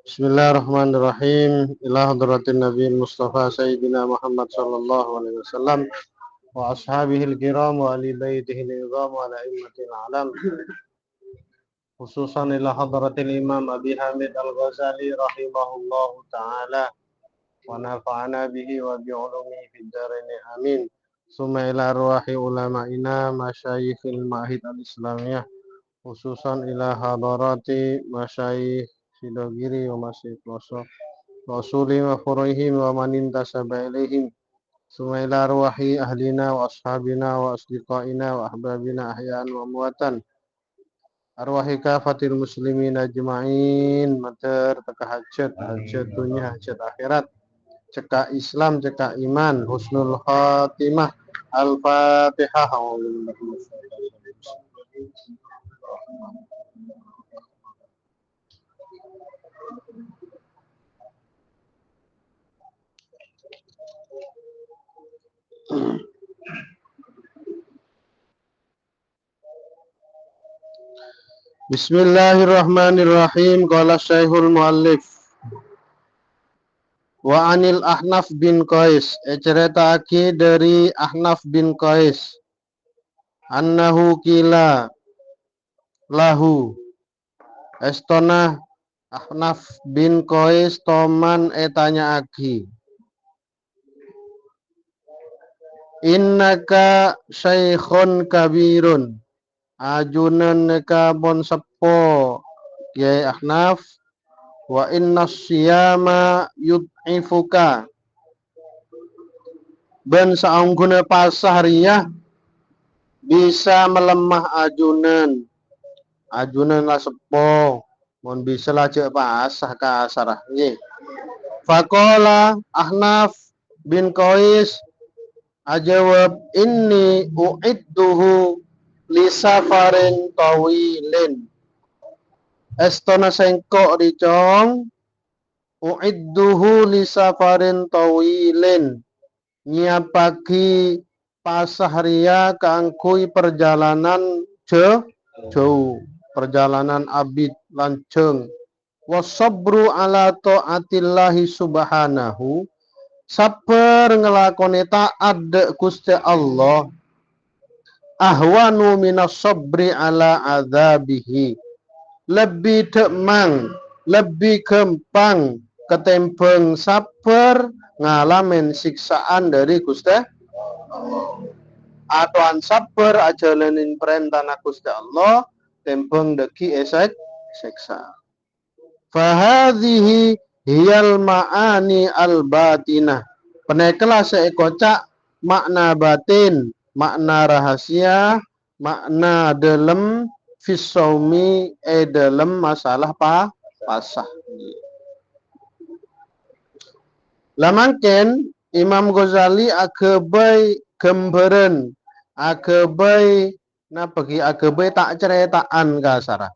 Bismillahirrahmanirrahim. Ila hadratin Nabi Mustafa Sayyidina Muhammad sallallahu alaihi wasallam wa ashabihil kiram wa ali baitihil izam wa ala immatil alam. Khususan ila hadratil Imam Abi Hamid Al-Ghazali rahimahullahu ta'ala wa nafa'ana bihi wa bi'ulumihi fid dharain amin. Summa ila arwahi ulama'ina masyayikhil ma'hid al-islamiyah khususan ila hadarati masyayikh Sidogiri wa masih kloso Rasuli wa furihim wa manin tasaba ilaihim summa ila arwahi ahlina wa ashabina wa asdiqaina wa ahbabina ahya'an wa muwatan arwahi kafatil muslimin ajma'in mater teka hajat dunia hajat akhirat cekak Islam cekak iman husnul khatimah al-fatihah. Bismillahirrahmanirrahim. Qala Syekhul Muallif wa anil Ahnaf bin Qais, ceritaake dari Ahnaf bin Qais annahu kila lahu estona Ahnaf bin Qais toman etanya agi innaka syaikhun kabirun ajunan neka bon sepo Kiai Ahnaf wa inna siyama yud'ifuka ben saungguna pasahriah bisa melemah ajunan lah sepo mon bisa lah cek pasah kasarah nggih. Faqala Ahnaf bin Qais ajawab inni uidduhu li safarin tawilin estona sengkok dicong uidduhu li safarin tawilin nyiapaki pasahria kangkui perjalanan jauh perjalanan abid lanceng wasabru ala taatillahi subhanahu saper ngelakoni taat Gusti Allah ahwanu minas sabri ala adzabihi lebih demang lebih gampang ketempeng saper ngalamin siksaan dari Gusti Allah. Atuan saper ajalanin perintah Gusti Allah tempeng deki esek siksa. Fahadhihi hiyal ma'ani al batinah. Peneklah seekocak makna batin, makna rahasia, makna dalam fisaumi dalam masalah pasah. Lamangken Imam Ghazali agebai gemberen agebai napagi agebai tak ceritaan kasara.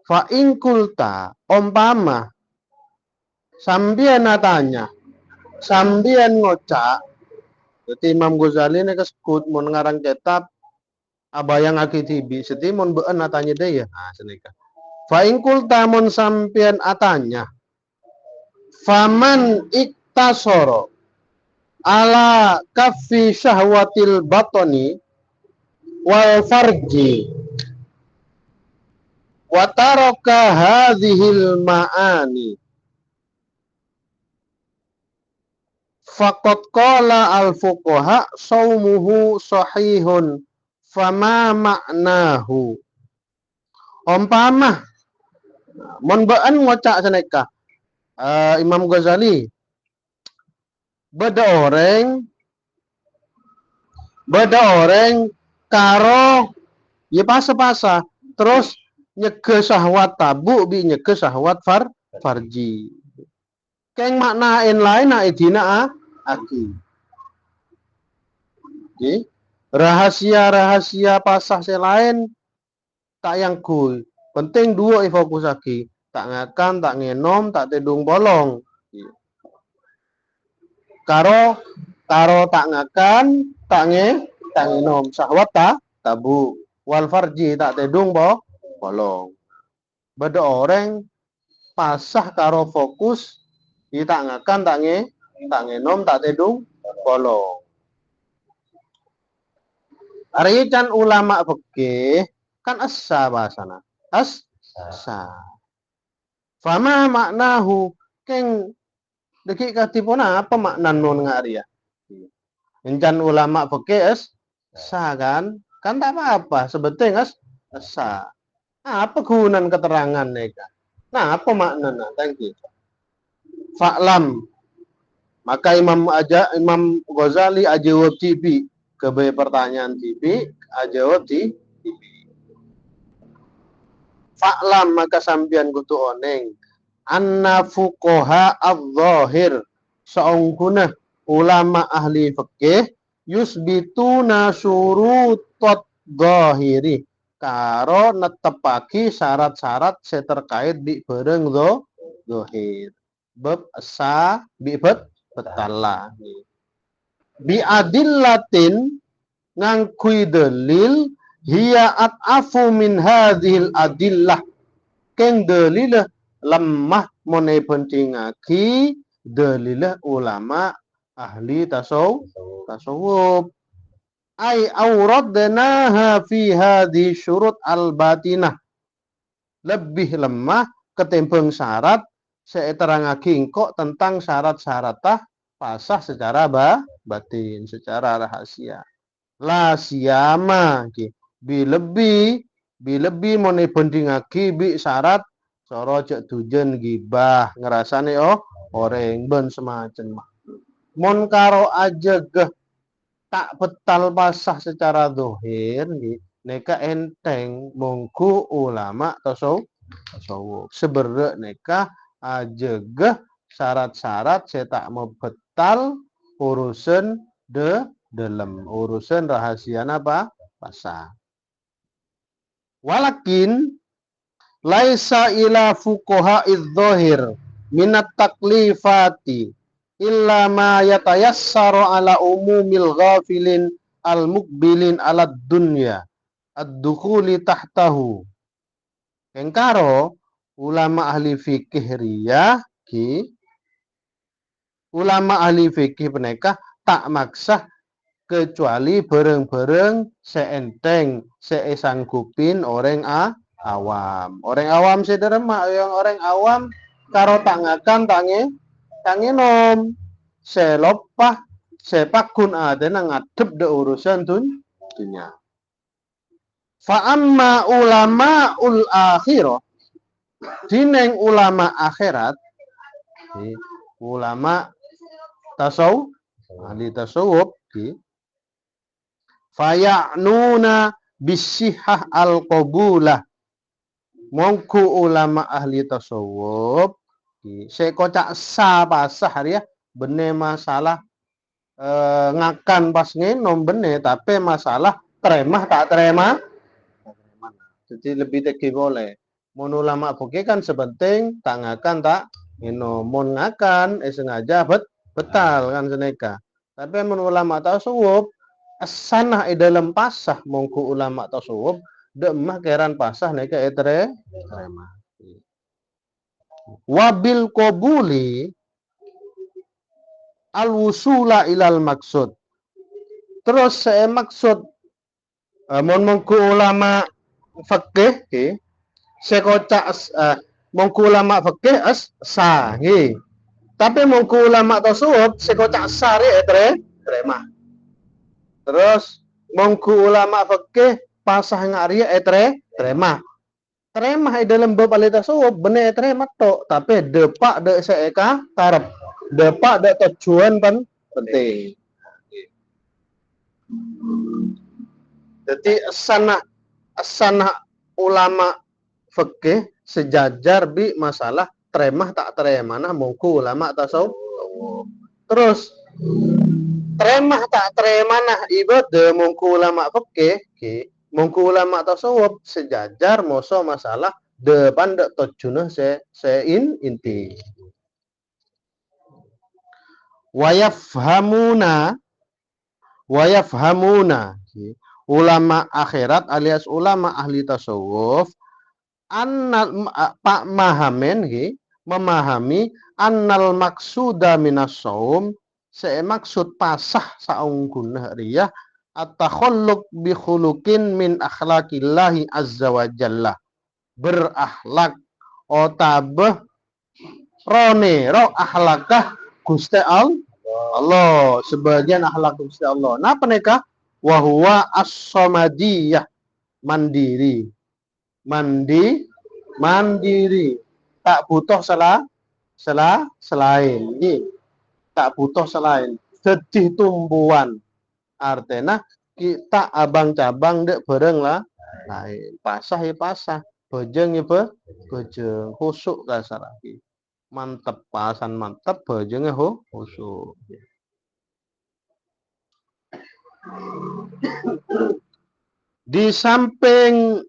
Fa in kulta umpama sambian natanya sambian ngocak. Jadi Imam Ghazali ini kesebut mun ngarang kitab abayang akitibi seti mun beun natanya deh ya. Nah, senika. Fa in kulta mun sambian atanya faman iktasoro ala kaffi syahwatil batoni wal farji wa taraka hadhil ma'ani faqad qala al fuqaha saumuhu sahihun fama maknahu. Umpama mun beun ngocak seneka Imam Ghazali beda orang karo ya pasa terus nyege syahwat tabu bi nyege syahwat farji keng maknain lain na idina aki rahasia pasah selain tak yang kui penting dua fokus aki tak ngakan tak ngenom tak tedung bolong karo tak ngakan tak ngenom syahwat tabu wal farji tak tedung bolong beda orang pasah karo fokus tak ngakan tak ngenom tak tedung kolong. Ari can ulama fikih kan asa bahasana. Asa. Fama maknahu keng deki katipuna apa maknan nun ngari ya. Encan ulama fikih asa kan tak apa-apa sebetulnya asa. Apa kegunaan keterangan mereka? Nah, apa maknanya? Thank you. Fa'lam. Maka Imam Ghazali ajawab TV ke pertanyaan TV ajawab TV. Fa'lam maka sambian kutu oneng anna fuqaha adh-dhahir saungkuna ulama ahli fikih yusbituna syurutat dhahiri karo netepaki syarat-syarat terkait di bareng dhahir bab asa bi betala bi adillatin ngangkui dalil hiya at'afu min hadhil adillah keng dalil lemah monai pentingaki dalil ulama ahli tasawuf ai auradnaha fi hadhi syurut al-batinah lebih lemah ketimbang syarat saya terangake engkau tentang syarat-syarat pasah secara batin secara rahasia la siyama lebih monai pendingake bi syarat cara cek tujen gibah ngerasane orang ben semacam mon karo aja tak betal pasah secara dohir neka enteng mongku ulama tasawuf seberek neka aja syarat-syarat saya tak mau betal urusan dalam urusan rahasia apa pasah walakin laisa ila fuqaha idh-dhahir minat taklifati illa ma yatayassaru ala umumil ghafilin al-muqbilin ala dunya ad-dukhuli tahtahu engkaro ulama ahli fikih riyah ulama ahli fikih penekah tak maksa kecuali bareng-bareng seenteng seesanggupin orang awam sederema yang orang awam karo tak ngakan tangi nom selopah sepakun ada ngadep de urusan dunia fa amma ulama ul akhirah dineng ulama akhirat ulama tasawuf ahli tasawuf faya'nuna bisihah al-qabulah mongku ulama ahli tasawuf saya kocak pasah ya bener masalah ngakan pas ngenom bener tapi masalah teremah tak teremah jadi lebih tinggi boleh mon ulama fikih kan sepenting tak ngakan tak ngenom mon ngakan sengaja betal kan seneka tapi mon ulama tasawuf sanah dalam pasah mongku ulama tasawuf demah keran pasah neka teremah wabil qabuli al wusula ilal maksud terus saya maksud mongku ulama fikih sekocak mongku ulama fikih sah tapi mongku ulama tasawuf sekocak sari teremah terus mongku ulama fikih pasah ngaria teremah dalam bab ahli tasawuf bener teremah tok tapi depak de seeka karep depak de tujuan penting jadi sana ulama fikih sejajar bi masalah teremah tak teremah nah mongku ulama tasawuf terus teremah tak teremah nah ibadah mongku ulama fikih mongku ulama tasawuf sejajar moso masalah depan dek tujuan inti wayafhamuna ulama akhirat alias ulama ahli tasawuf pak mahamen memahami annal maksuda minas saum maksud pasah saungkunah riyah at-takhalluq bi khuluqin min akhlaqillahi azza wa jalla, berakhlak otabeh rone ro akhlakah Gusti Allah, sebagian akhlak Gusti Allah. Napa neka? Wa huwa as-samadiyah, mandiri. Mandiri. Tak butuh selain. Ini tak butuh selain. Sedih tumbuhan. Artinya kita abang cabang dek bareng lah. Lain. Pasah ya pasah. Bojeng ya bojeng. Khusuk kasar lagi. Mantep pasan mantep bojengnya khusuk. Di samping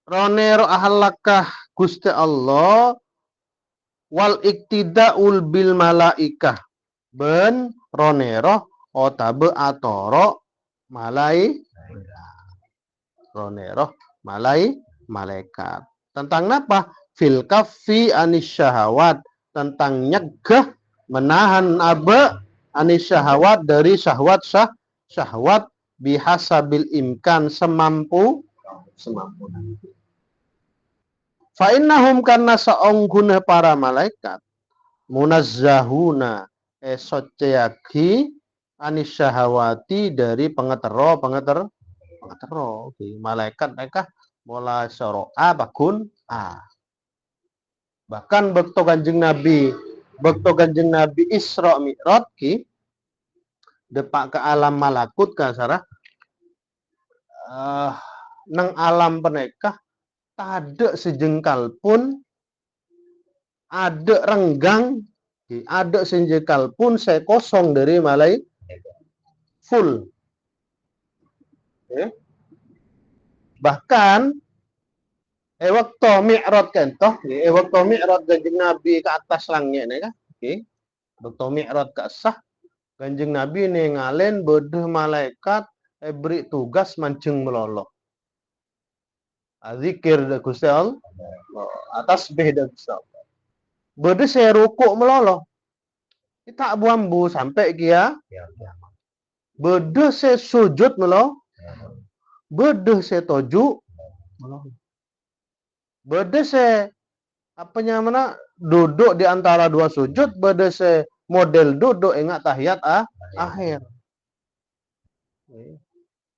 ronero ahlakah Gusti Allah wal iktida'ul bil malaikah ben ronero otabe atoro ronero malaikat. Tentang apa? Fil kaffi anis syahawat, tentang nyegah menahan anis syahawat dari syahwat bihasabil imkan semampu. Fa innahum karena saungguna para malaikat munazzahuna esoceyaki anis syahawati dari pengetero. Malaikat mereka mulai syara'a bakun bahkan bekto kanjeng Nabi Isra Mi'raj ki depak ke alam malakut kasarah nang alam penekah ada sejengkal pun ada renggang, ada sejengkal pun saya kosong dari malaikat full. Bahkan waktu Mi'raj kentoh, waktu Mi'raj kanjeng Nabi ke atas langit nih kan, waktu Mi'raj ke sah kanjeng Nabi nih ngalen bodoh malaikat beri tugas mancing meloloh. Zikir da Gusti Allah atas beh da Gusti Allah. Bodoh saya rukuk meloloh. Kita buambu sampai kia. Bodoh saya sujud meloloh. Bodoh saya toju meloloh. Bodoh saya duduk di antara dua sujud, bodoh saya model duduk ingat tahiyat akhir.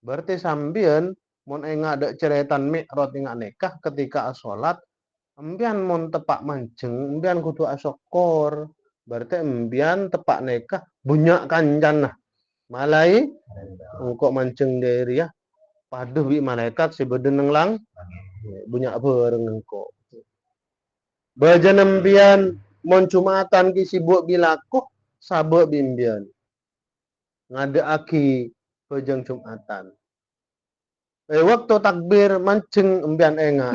Berarti sambian mun enggak ada ceretan Mi'raj ingat nikah ketika sholat embian mun tepak mancing embian kudu asokor berarti embian tepak nikah bunyak kancan nah malai engkau mancing dari ya paduh wi malaikat si beden lang bunyak bareng engkau bajan embian mun Jumatan ki sibuk bilakuh sabuk bimbian ngada aki bajang Jumatan. Waktu takbir mancing embian enga.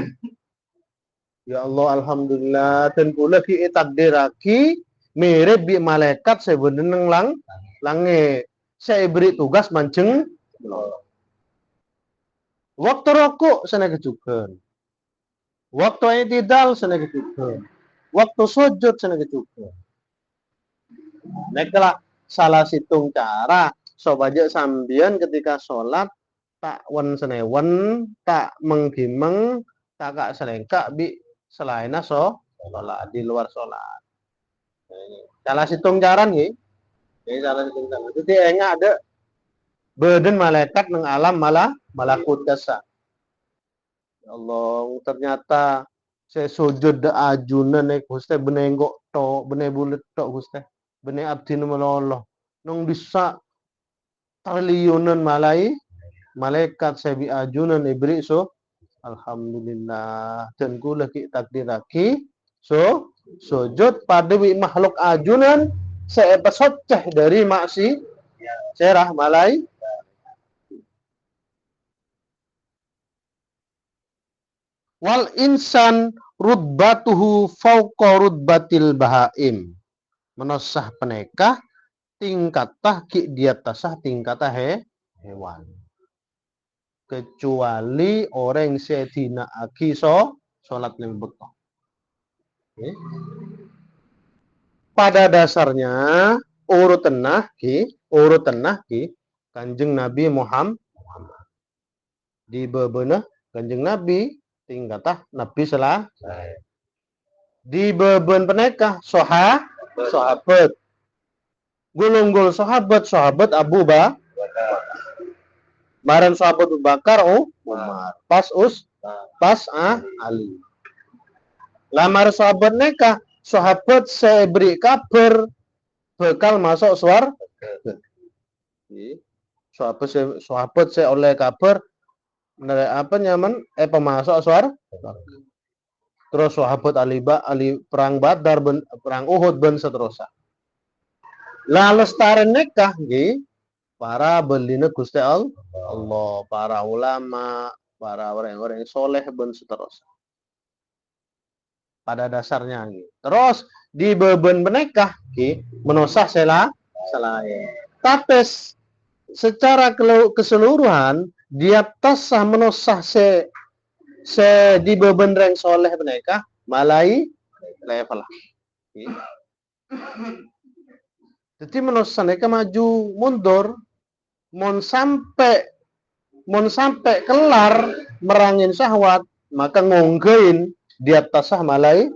Ya Allah alhamdulillah dan pula ki takdiraki mirip bi malaikat sebenarnya langit. Saya beri tugas mancing. Waktu rokok sana kecukupan. Waktu i'tidal sana kecukupan. Waktu sujud sana kecukupan. Neklah salah situng cara sobaja sambian ketika sholat tak senewen tak menggimeng tak kak selengkak bi selain sholat di luar sholat. Salah situng caran nih. Salah situng caran. Jadi enggak ada badan malaikat nang alam malakut kasa. Ya Allah ternyata saya sujud da ajunan nek Gusti benenggok tok bene bulet tok Gusti bene abdi meloloh nang bisa triliunan malaikat saya bi ajunan ibri alhamdulillah dan kula ki takdiraki sujud pada wi makhluk ajunan saya pesoceh dari maksi serah wal insan rutbatuhu fauqa rutbatil bahaim menosah penekah tingkatah ki di atasah tingkatah hewan kecuali orang sedina aki sholat yang bekal Pada dasarnya urut tenah ki Kanjeng Nabi Muhammad di bebenah Kanjeng Nabi tingkatah Nabi selesai di beben penekah sahabat gulung-gul sahabat Abu Bakar bareng sahabat Abu Bakar Umar pas Ali lamar sahabat nekah sahabat saya beri kabar bekal masuk suar sahabat saya oleh kabar apa nyaman pemasok suar terus sahabat Ali perang Badar perang Uhud ben seterusnya lalu lestari nekah para belina Gusti Allah para ulama para orang-orang soleh ben seterusnya pada dasarnya terus di beben menikah menosah selain tapi secara keseluruhan dia tasah menosah di beben reng soleh menikah malai level jadi menosah mereka maju mundur mon sampai kelar merangin syahwat maka ngonggein di atas malai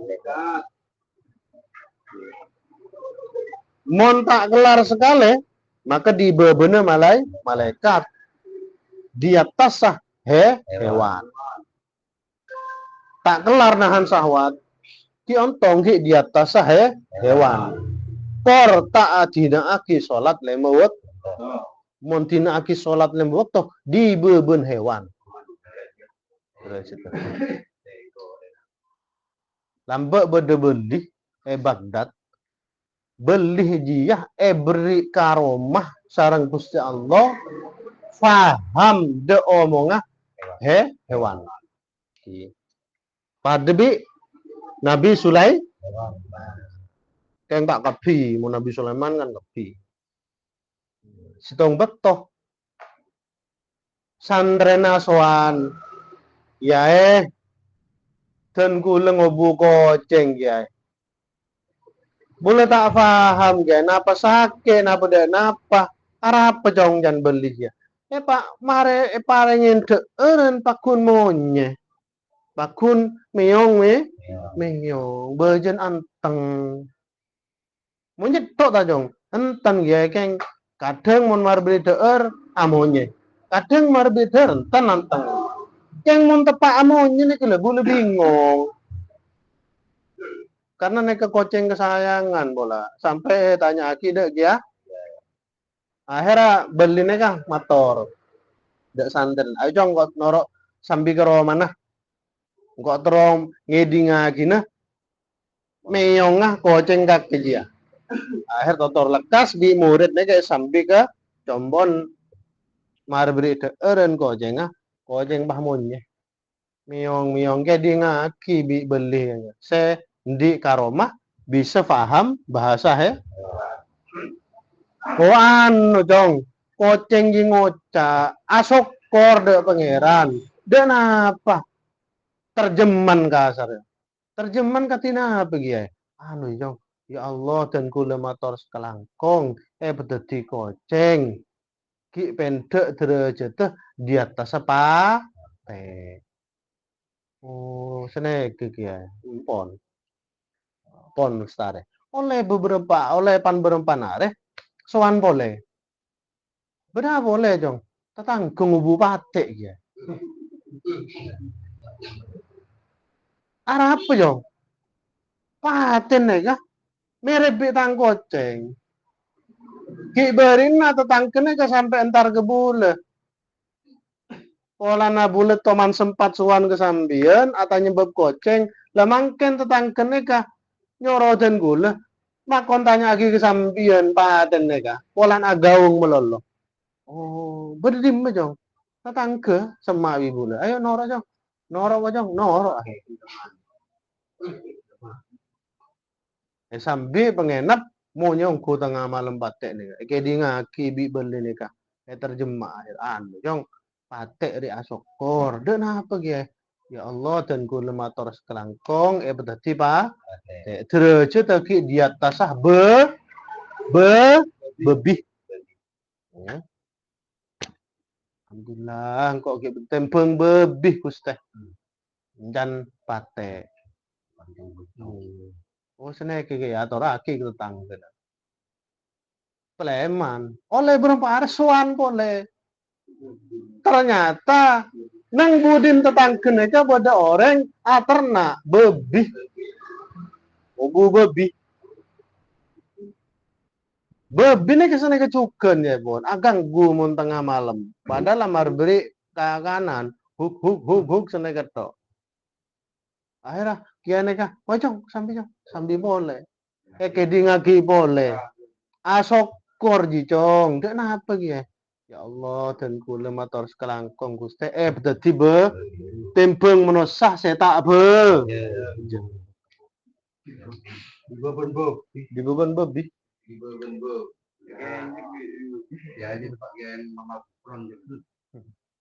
mon tak kelar sekali maka di bebena malaikat di atas hewan tak kelar nahan syahwat diontong di atas hewan por tak adina aki sholat lemewet mon tina aki sholat lemewet toh di beben hewan lambe bede beli Baghdad beli dia beri karomah sarang Gusti Allah faham de omongah hewan pada Nabi Sulaiman kan tak kapi mau Nabi Sulaiman kan kapi sitong betoh sandrena soan ya dan kula ngobu koceng ya boleh tak paham ya napa sakit napa dek napa arah apa jong jan beli ya pak mare parengin eren pakun monye pakun meong bejen anteng monye tok ta jong enten ya keng kadang mon mar beli amonye kadang mar beli enten anteng yang mau tepak amonnya nih kalau boleh bingung karena nek koceng kesayangan bola sampai tanya aki dek ya akhirnya beli nek motor dek santen ayo jong kok norok sambil ke mana kok terong ngedi ngagi nah meongah koceng kaki dia akhir totor lekas di murid nek sambil ke combon marbri dek eren koceng bahmonnya miong ke di ngaki bi beli di karomah bisa paham bahasa koan dong koceng di ngoca asok korde pangeran dan apa terjeman kasar terjeman katina apa ya anu jong ya Allah dan kula matur sekelangkong bedeti koceng ki pendek derajat di atas apa oh senek ya pon stare oleh pan nare soan boleh benar boleh jong tetanggung ubu patek ya arah apa jong paten nih mirip bitang koceng ki berin na tetangkene ke sampai entar ke bule pola na bulet toman sempat suan kesambian atau nyebab koceng lah mangken tetangkene ka nyoroden gula makon tanya lagi kesambian paten neka polan agaung melolo oh berdim jong tetangke semawi bula ayo noro jong noro sambil pengenap mau nyongku tengah malam patek nih kayak di ngaki bi beli nih terjemah anu jong patek ri asokor dan apa ge Ya Allah dan kula matur sekelangkung berarti Pak. Derajat lagi di atas bebih. Ya. Alhamdulillah kok ge tempeng bebih Gusti. Dan pate. Oh seneng ge aturake ketang. Sleman. Oleh berapa arsuan boleh. Ternyata nang budin tetanggen aja pada orang ternak bebih. Obu bebih. Bebih nih kesana kecuken ya pun. Agak gumun tengah malam. Padahal lamar beri ke kanan. Huk sana ketok. Akhirnya kiane kah, wajong sambil boleh. Kedi ngagi boleh. Asokor jicong. Dek napa ya? Ya Allah dan kula matur sekelangkung Gusti dadi timbang menosah saya tak be. Di beban babi. Ya aja bagian mama pron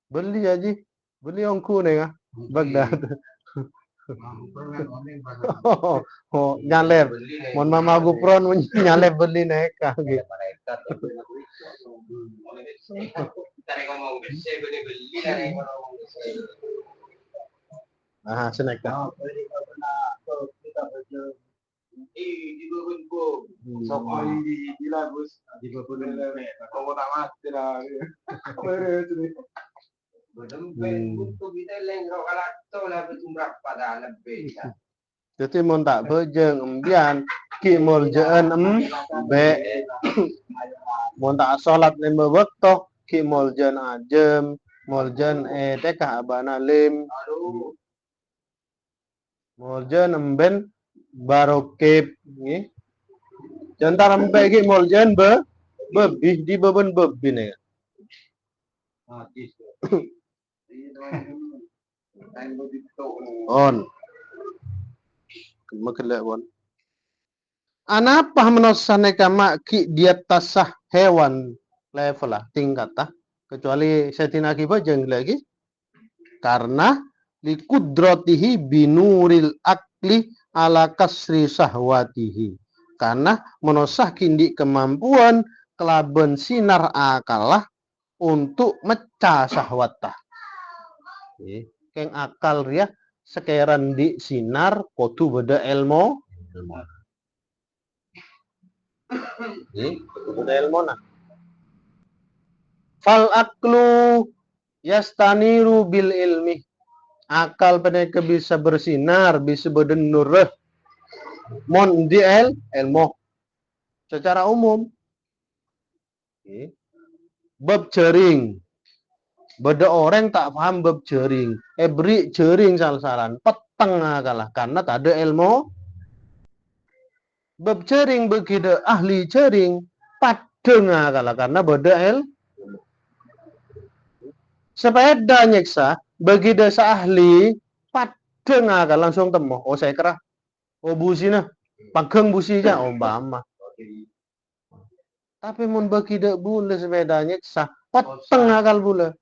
beli aja. Beli ongku nih ya. Bagdad. Oh, nyalep. Mon mama gupron nyalep beli neka gitu. Nah, seneka. Di beban bo. Sok di lagus di beban kalau tamat tidak. Jadi mon tak bejeng embian ki moljeun be mon tak salat lima waktu ki moljeun ajem moljeun teka abana lim moljeun emben barokep nggih jantar empe ki moljeun bebih di beban bebih nih. On. Makelak on. Anapa menosane kama ki di atas hewan level lah tingkat kecuali setina kiba jeng lagi karena likudratihi binuril akli ala kasri sahwatihi karena menosah kindi kemampuan kelaben sinar akalah untuk mecah sahwatah. Keng akal ya sekeran di sinar kotu beda ilmu. Beda ilmu nah. Fal aklu yastaniru bil ilmi. Akal peneka bisa bersinar, bisa berdenur. Mon di ilmu. Secara umum. Bab jering. Beda orang tak paham bab jering. Beri jering salah-salah. Peteng kalah. Karena tak ada ilmu. Bab jering begitu ahli jering. Padeng kalah. Karena beda ilmu. Sepeda nyeksa. Begitu ahli. Padeng kalah. Langsung temu. Oh saya kira. Oh busi nah. Pageng busi aja. Oh bama. Tapi mun begitu boleh sepeda nyeksa. Peteng akal boleh.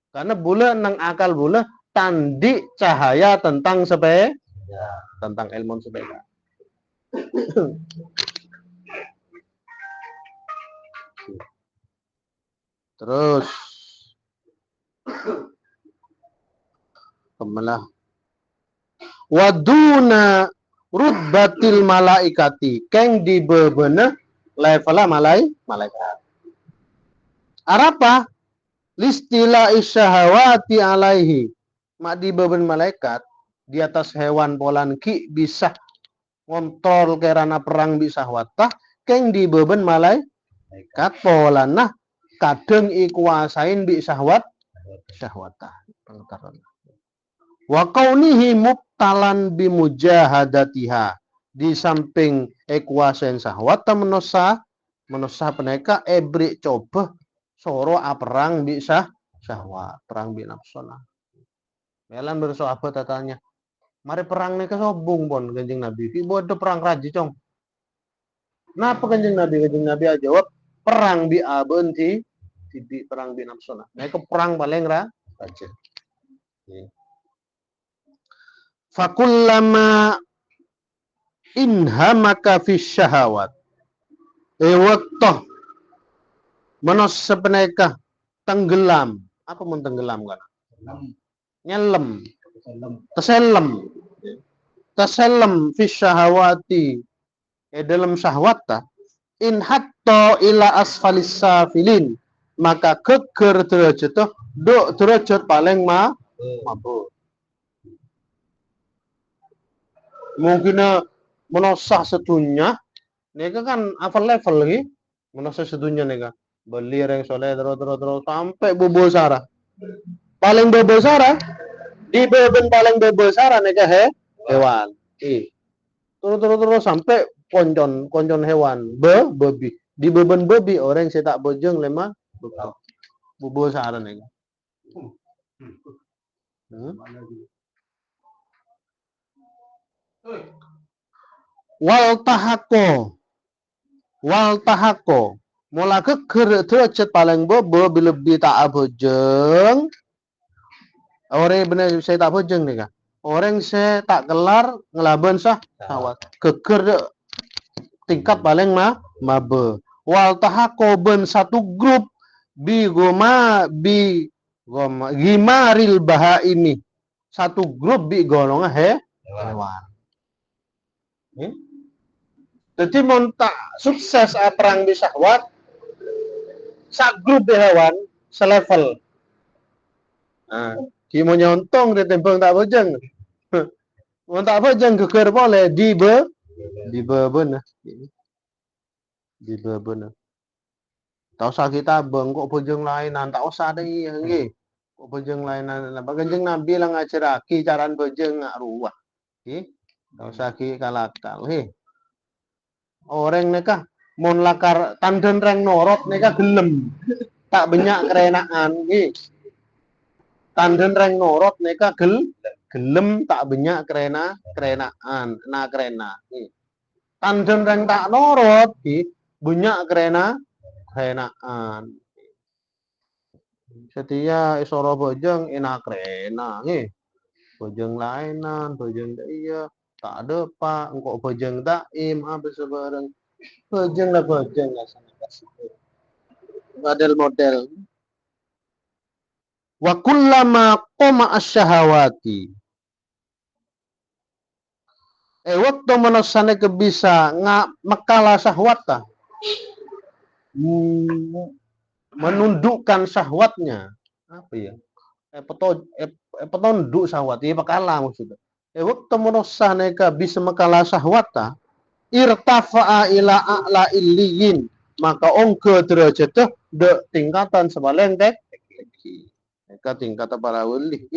Karena bule nang akal bule tandi cahaya tentang sepeda, tentang ilmu sepeda. Terus kemelah waduna rubbatil malaikati keng di bebena level malaikat. Arapa? Listila isyahawati alaihi. Mak di beban malaikat di atas hewan polan ki bisa kontrol kerana perang bisa watah keng di beban malaikat polan nah kadang ikuasain bi syahwatah. Wa kaunihi mubtalan bi mujahadatiha. Di samping ikuasain syahwatah menosa peneka ebri coba soro perang bisa syahwat, perang bi nafsona. Melan bersahabat tatanya. Mari perang nih kesobung pon Kanjeng Nabi. Ki bodo perang raji cong. Napa Kanjeng Nabi aja jawab perang bi abenti perang bi nafsona. Nah itu perang paling raja. Fakullama inhamaka fi syahawat. Waktu manos sepeneka tenggelam. Apa mun tenggelam kan? Nyelam. Teselem fi syahawati. Dalam syahwat ta. In hatta ila asfalis safilin. Maka keker derajat do derajat paling mabur. Mungkin menosah sedunia. Neka kan apa level lagi? Menosah sedunia neka. Beli yang soleh terus sampai bobo sarah. Paling bobo sarah di beben paling bobo sarah neka hewan. Terus sampai koncon hewan babi. Di beben babi orang saya tak bojeng lemah bobo sarah neka. Wal tahako mula keker derajat paling bobo bila tak bojeng orang benar saya tak bojeng nih kak orang saya tak kelar ngelaban syahwat keker tingkat paling mabe wal tahako ben satu grup gimaril baha ini satu grup bi golongan hewan. Jadi montak sukses perang di syahwat sak grup di hewan selevel. Kimo nyontong di tembang tak bojeng. Mun tak bojeng geger boleh di beben. Tak usah kita beng kok bojeng lainan tak usah deh nggih. Kok bojeng lainan bagenjeng Nabi lang ngajaraki caran bojeng ngak ruwah. Nggih. Tak usah ki kalakal. Orang neka mon lakar tanden reng norot neka gelem tak banyak kerenaan tanden reng norot neka gelem tak banyak kerenaan tanden reng tak norot banyak kerenaan setia isoro bojeng enak krena bojeng lainan bojeng iya tak ada pak engkau bojeng daim habis sebarang bojeng lah model wa kullama qama asyahawati waktu menasane kebisa mekala syahwata menundukkan syahwatnya apa ya petonduk syahwat ya pekala maksudnya waktu menasane bisa mekala syahwata irtafa'a ila a'la illiyin maka ongke derajat de tingkatan sebaleng mereka tingkatan para wali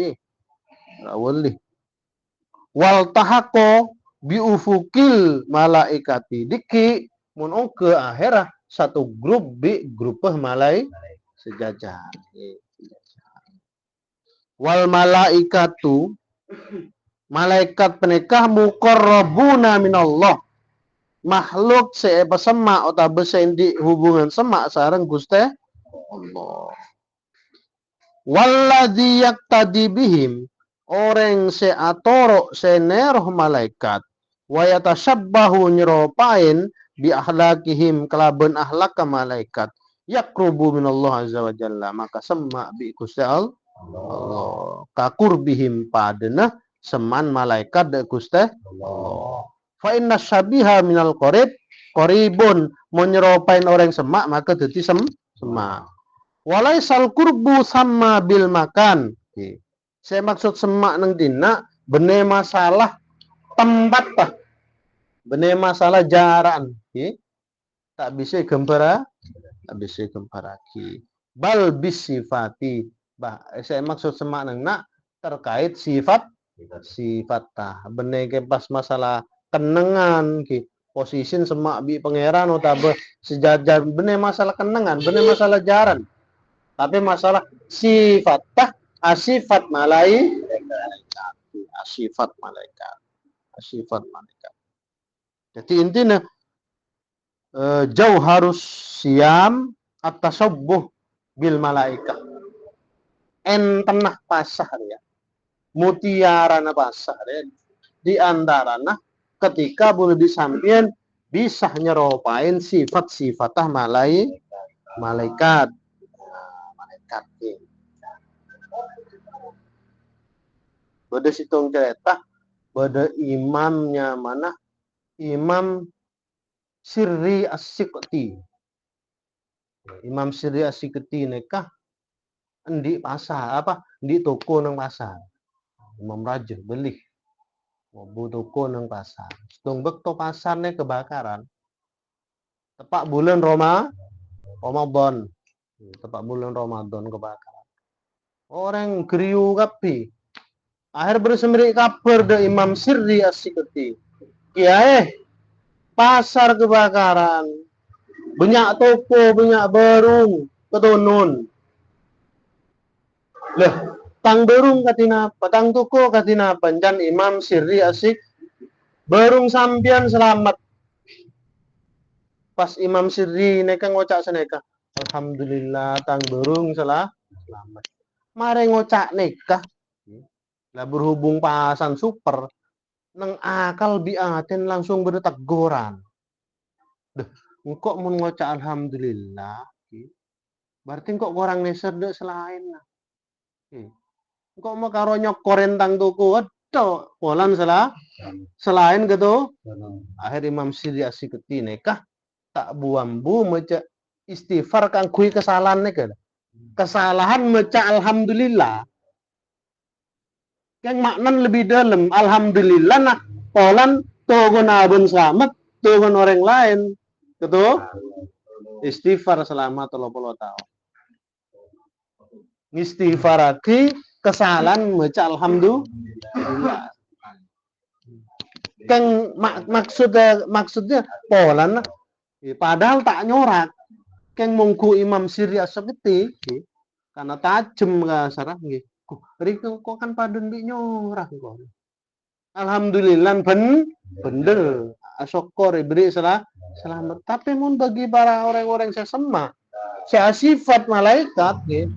wal tahako biufukil malaikati diki mun ongke akhirah satu grup bi grupeh sejajar wal malaikatu malaikat penikah muqarrabuna minallah makhluk semak atau besendi hubungan semak sareng Gusti Allah. Walladzi yaqtadi bihim orang seatoro seneroh malaikat wa yatashabbahu nyeropain bi akhlaqihim kelaben akhlak ka malaikat yaqrubu minallah azza wa jalla maka semak bi Gusti Allah kakurbihim padena seman malaikat de Gusti Allah. Fa inna syabiha minal qaribun menyerupain orang semak maka dadi semak. Walaisal qurbu sama bil makan. Saya maksud semak nang dina bene masalah tempat tah. Bene masalah jaran. Tak bisa gemparaki. Bal bisifati. Saya maksud semak nang nak terkait sifat tah. Bene ke pas masalah kenengan posisi semak bi pangeran utabe sejajar bener masalah kenengan bener masalah jaran tapi masalah sifat tah asifat malaikat jadi intinya jauh harus siam at-tasabbuh bil malaikat entenah pasah ya mutiara na pasah ya di antaranya ketika boleh disampaikan bisa nyeropain sifat-sifatah malaikat. Malaikat. Bada situng cerita, bada imamnya mana? Imam Sirri As-Siqti. Imam Sirri As-Siqti nekah di pasar apa? Di toko nang pasar. Imam Raja beli. Mau toko nang pasar. Setung bekto pasarnya kebakaran. Tepak bulan Ramadan. Tepak bulan Ramadan kebakaran. Orang geriu kapi. Akhir bersemrik kabar de Imam Sirri As-Siqti. Kiai, pasar kebakaran. Banyak toko, banyak barung, ketunun. Lah, tang barung katina apa? Tang toko katina apa? Dan Imam Sirri Asik barung sampian selamat. Pas Imam Sirri neka ngocak seneka. Alhamdulillah tang barung selamat. Mare ngocak neka. Lah berhubung pasan super, nang akal biatin langsung berteguran. Duh, kok mau ngocak alhamdulillah. Berarti kok orang neser dek selain. Kok mau karo nyokoren tang tuku waduh, polan selain gitu. Akhir Imam Sirri Asik-Ti nekah tak buambu meca istighfar kang kui kesalahan neka. Kesalahan meca alhamdulillah. Yang maknan lebih dalam. Alhamdulillah nah polan togon abun selamat, togon orang lain. Gitu. Istighfar selama 30 tahun. Istighfaraki kesalahan meca alhamdulillah. Kang maksudnya polan padahal tak nyorak. Kang mongku Imam Sirri As-Siqti karena tajem kasar nggih. Riko kok kan padun bi nyorak kok. Alhamdulillah bener. Syukur beri selamat. Tapi mun bagi para orang-orang saya semak, saya sifat malaikat nggih.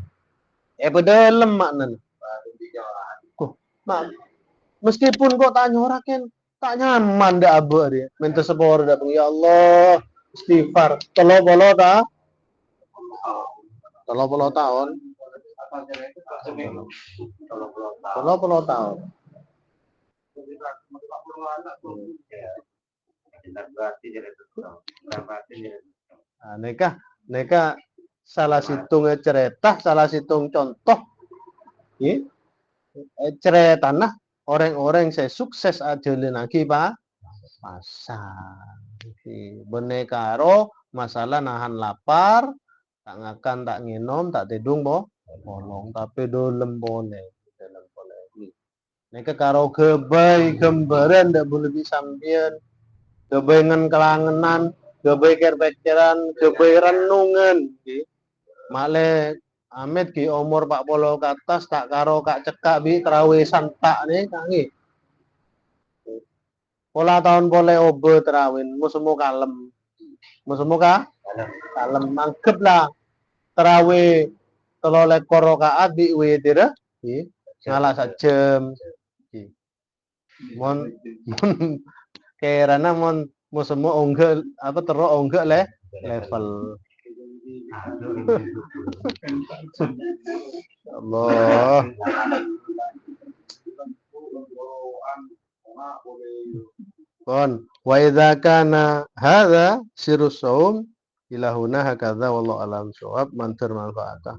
Bedalem maknanya. Meskipun kok tak nyorakin, tak nyaman dah abu dia. Minta sepor dah ya Allah, istighfar. Tolong puluh tahun. Neka salah situng cerita, salah situng contoh. Cerita nah orang-orang saya sukses aja lagi pak pasar. Benekaro masalah nahan lapar, tak ngakan, tak nginom, tak tidung bolong, tapi dolem boleh. Neka karo gebay gambaran ndak boleh disampian. Gebay ngan kelangenan, gebay kerpeceran, gebay renungan. Male Amit ki umur 40 ke atas tak karo kak cekak bi terawisan tak nih kangi. Pola tahun boleh obo terawin, musuhmu kalem. Musuhmu kalem mangkep lah. Terawih telo lekor rakaat bi witir ngalah sajam. Mon kerana mon musuhmu onggel apa terus onggel level. Allah. Kon wa idza kana hadza sirrus saum ila huna hakadha wallahu alam shawab mantur manfaatah.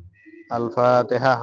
Al-Fatihah.